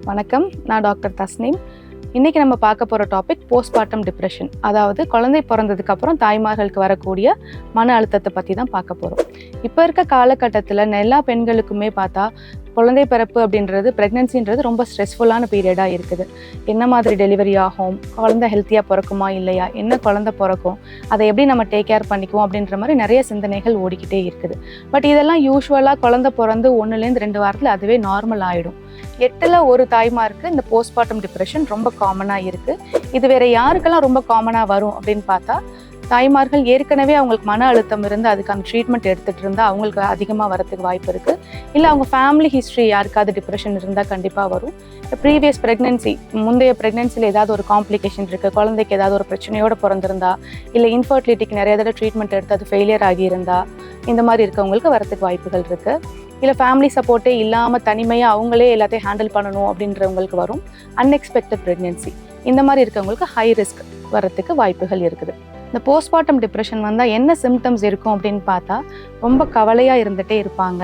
வணக்கம், நான் டாக்டர் தஸ்னீம். இன்றைக்கி நம்ம பார்க்க போகிற டாபிக் போஸ்ட்மார்ட்டம் டிப்ரெஷன். அதாவது குழந்தை பிறந்ததுக்கப்புறம் தாய்மார்களுக்கு வரக்கூடிய மன அழுத்தத்தை பற்றி தான் பார்க்க போகிறோம். இப்போ இருக்க காலகட்டத்தில் எல்லா பெண்களுக்குமே பார்த்தா குழந்தை பிறப்பு அப்படின்றது, ப்ரெக்னென்சின்றது ரொம்ப ஸ்ட்ரெஸ்ஃபுல்லான பீரியடாக இருக்குது. என்ன மாதிரி டெலிவரி ஆகும், குழந்தை ஹெல்த்தியாக பிறக்குமா இல்லையா, என்ன குழந்தை பிறக்கும், அதை எப்படி நம்ம டேக் கேர் பண்ணிக்குவோம் அப்படின்ற மாதிரி நிறைய சிந்தனைகள் ஓடிக்கிட்டே இருக்குது. பட் இதெல்லாம் யூஸ்வலாக குழந்தை பிறந்து 1-2 வாரத்தில் அதுவே நார்மல் ஆகிடும். 8ல் 1 தாய்மாருக்கு இந்த போஸ்ட்மார்ட்டம் டிப்ரெஷன் ரொம்ப காமனாக இருக்குது. இது வேறு யாருக்கெல்லாம் ரொம்ப காமனாக வரும் அப்படின்னு பார்த்தா, தாய்மார்கள் ஏற்கனவே அவங்களுக்கு மன அழுத்தம் இருந்து அதுக்கான ட்ரீட்மெண்ட் எடுத்துகிட்டு இருந்தால் அவங்களுக்கு அதிகமாக வரத்துக்கு வாய்ப்பு இருக்குது. இல்லை அவங்க ஃபேமிலி ஹிஸ்ட்ரி யாருக்காவது டிப்ரெஷன் இருந்தால் கண்டிப்பாக வரும். ப்ரீவியஸ் ப்ரெக்னென்சி, முந்தைய ப்ரெக்னென்சியில் ஏதாவது ஒரு காம்ப்ளிகேஷன் இருக்குது, குழந்தைக்கு ஏதாவது ஒரு பிரச்சனையோடு பிறந்திருந்தா, இல்லை இன்ஃபர்டிலிட்டிக்கு நிறைய தடவை ட்ரீட்மெண்ட் எடுத்து அது ஃபெயிலியர் ஆகியிருந்தா, இந்த மாதிரி இருக்கவங்களுக்கு வரத்துக்கு வாய்ப்புகள் இருக்குது. இல்லை ஃபேமிலி சப்போர்ட்டே இல்லாமல் தனிமையாக அவங்களே எல்லாத்தையும் ஹேண்டில் பண்ணணும் அப்படின்றவங்களுக்கு வரும். அன்எக்ஸ்பெக்டட் ப்ரெக்னென்சி, இந்த மாதிரி இருக்கவங்களுக்கு ஹை ரிஸ்க் வரத்துக்கு வாய்ப்புகள் இருக்குது. இந்த போஸ்ட்மார்ட்டம் டிப்ரெஷன் வந்தால் என்ன சிம்டம்ஸ் இருக்கும் அப்படின்னு பார்த்தா, ரொம்ப கவலையாக இருந்துகிட்டே இருப்பாங்க,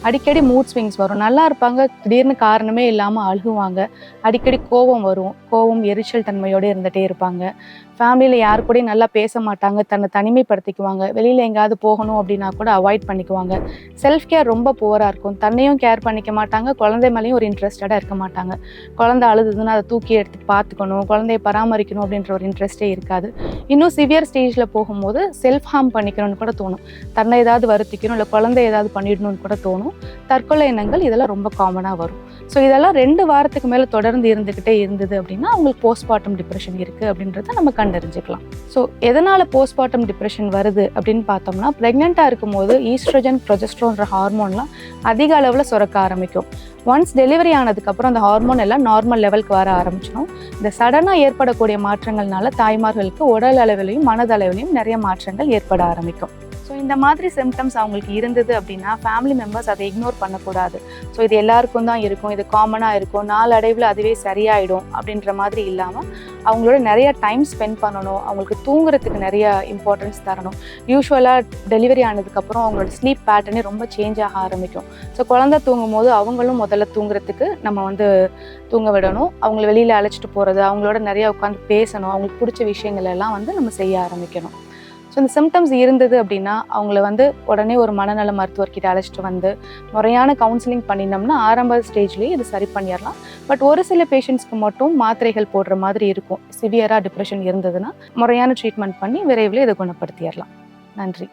அடிக்கடி மூட் ஸ்விங்ஸ் வரும், நல்லா இருப்பாங்க, திடீர்னு காரணமே இல்லாமல் அழுகுவாங்க, அடிக்கடி கோபம் வரும், கோபம் எரிச்சல் தன்மையோடு இருந்துகிட்டே இருப்பாங்க, ஃபேமிலியில் யாரு கூடயும் நல்லா பேச மாட்டாங்க, தன்னை தனிமைப்படுத்திக்குவாங்க, வெளியில் எங்கேயாவது போகணும் அப்படின்னா கூட அவாய்ட் பண்ணிக்குவாங்க, செல்ஃப் கேர் ரொம்ப புவராக இருக்கும், தன்னையும் கேர் பண்ணிக்க மாட்டாங்க, குழந்தை மேலேயும் ஒரு இன்ட்ரெஸ்டடாக இருக்க மாட்டாங்க, குழந்தை அழுதுதுன்னு அதை தூக்கி எடுத்து பார்த்துக்கணும், குழந்தைய பராமரிக்கணும் அப்படின்ற ஒரு இன்ட்ரெஸ்டே இருக்காது. இன்னும் சிவியர் ஸ்டேஜில் போகும்போது செல்ஃப் ஹார்ம் பண்ணிக்கணும்னு கூட தோணும், தன்னை ஏதாவது வருத்திக்கணும், இல்லை குழந்தை ஏதாவது பண்ணிடணும்னு கூட தோணும், தற்கொலை எண்ணங்கள் இதெல்லாம் ரொம்ப காமனாக வரும். ஸோ இதெல்லாம் 2 வாரத்துக்கு மேலே தொடர்ந்து இருந்துக்கிட்டே இருந்தது அப்படின்னா அவங்களுக்கு போஸ்ட்மார்ட்டம் டிப்ரெஷன் இருக்குது அப்படின்றத நம்ம கண்டறிஞ்சிக்கலாம். ஸோ எதனால் போஸ்ட்மார்ட்டம் டிப்ரெஷன் வருது அப்படின்னு பார்த்தோம்னா, ப்ரெக்னெண்ட்டாக இருக்கும்போது ஈஸ்ட்ரோஜன், ப்ரொஜெஸ்ட்ரான்ற ஹார்மோன்லாம் அதிக அளவில் சுரக்க ஆரம்பிக்கும். ஒன்ஸ் டெலிவரி ஆனதுக்கப்புறம் அந்த ஹார்மோன் எல்லாம் நார்மல் லெவலுக்கு வர ஆரம்பிச்சிடும். இந்த சடனாக ஏற்படக்கூடிய மாற்றங்கள்னால தாய்மார்களுக்கு உடல் அளவிலையும் மனதளவிலையும் நிறைய மாற்றங்கள் ஏற்பட ஆரம்பிக்கும். ஸோ இந்த மாதிரி சிம்டம்ஸ் அவங்களுக்கு இருந்தது அப்படின்னா ஃபேமிலி மெம்பர்ஸ் அதை இக்னோர் பண்ணக்கூடாது. ஸோ இது எல்லாருக்கும் தான் இருக்கும், இது காமனாக இருக்கும், நாளடைவில் அதுவே சரியாயிடும் அப்படின்ற மாதிரி இல்லாமல் அவங்களோட நிறைய டைம் ஸ்பெண்ட் பண்ணணும், அவங்களுக்கு தூங்குறதுக்கு நிறைய இம்பார்ட்டன்ஸ் தரணும். யூஸ்வலாக டெலிவரி ஆனதுக்கப்புறம் அவங்களோட ஸ்லீப் பேட்டர்னே ரொம்ப சேஞ்ச் ஆக ஆரம்பிக்கும். ஸோ குழந்தை தூங்கும் போது அவங்களும் முதல்ல தூங்குறதுக்கு நம்ம தூங்க விடணும், அவங்கள வெளியில் அழைச்சிட்டு போகிறது, அவங்களோட நிறைய உட்காந்து பேசணும், அவங்களுக்கு பிடிச்ச விஷயங்கள் எல்லாம் நம்ம செய்ய ஆரம்பிக்கணும். ஸோ இந்த சிம்டம்ஸ் இருந்தது அப்படின்னா அவங்கள உடனே ஒரு மனநல மருத்துவர்கிட்ட அழைச்சிட்டு முறையான கவுன்சிலிங் பண்ணினோம்னா ஆரம்ப ஸ்டேஜ்லேயே இது சரி பண்ணிடலாம். பட் ஒரு சில பேஷண்ட்ஸ்க்கு மட்டும் மாத்திரைகள் போடுற மாதிரி இருக்கும். சிவியராக டிப்ரெஷன் இருந்ததுன்னா முறையான ட்ரீட்மெண்ட் பண்ணி விரைவில் இதை குணப்படுத்திடலாம். நன்றி.